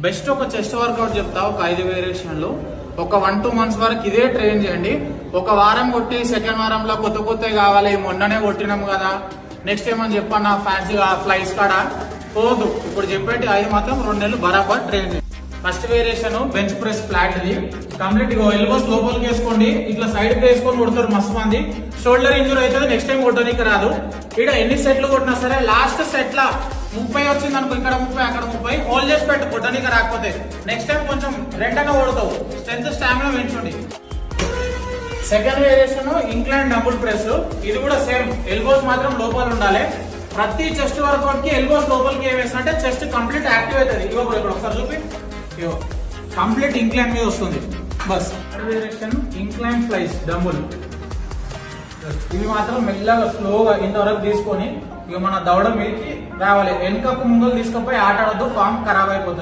Best ఒక chest workout చెప్తా, ఒక 5 వేరియేషన్లు. ఒక 1-2 మంత్స్ వరకు ఇదే ట్రైన్ చేయండి. ఒక వారం కొట్టి సెకండ్ వారంలో కొత్త కావాలి, మొన్ననే కొట్టినాము కదా నెక్స్ట్ ఏమని చెప్పన్నా ఫ్యాన్సీగా ఫ్లైస్ కాడ పోదు. ఇప్పుడు చెప్పేటి 5 మాత్రం 2 నెలలు బరాబర్ ట్రైన్ చేయండి. First variation bench press flat. ఇది కంప్లీట్ ఎల్బోస్ లోపలికి వేసుకోండి, ఇట్లా సైడ్ కి వేసుకొని కొడతారు మస్తు మంది. షోల్డర్ ఇంజూర్ అవుతుంది, నెక్స్ట్ టైం కొట్టడానికి రాదు. ఇక్కడ ఎన్ని సెట్లు కొట్టినా సరే లాస్ట్ సెట్ లా 30 వచ్చింది అనుకో, ఇక్కడ 30 అక్కడ 30 హోల్డ్ చేసి పెట్టు, కొట్టడానికి రాకపోతే నెక్స్ట్ టైం కొంచెం రెండగా కొడతావు. స్ట్రెంత్ స్టామినా పెంచండి. Second variation incline double press. ఇది కూడా సేమ్, ఎల్బోస్ మాత్రం లోపల ఉండాలి. ప్రతి చెస్ట్ వర్కౌట్ కి ఎల్బోస్ లోపలికి ఏం వేసినట్టే చెస్ట్ కంప్లీట్ యాక్టివ్ అవుతుంది. ఇవ్వ ఇక్కడ ఒకసారి చూపి, కంప్లీట్ ఇంక్లైన్ మీద వస్తుంది బస్. Third variation incline flies dumbbell. ఇవి మాత్రం మెల్లగా స్లోగా ఇంతవరకు తీసుకొని ఇక మన దవడ మీదకి రావాలి. వెనుకకు ముంగలు తీసుకుపోయి ఆట ఆడద్దు, ఫామ్ ఖరాబ్ అయిపోతుంది.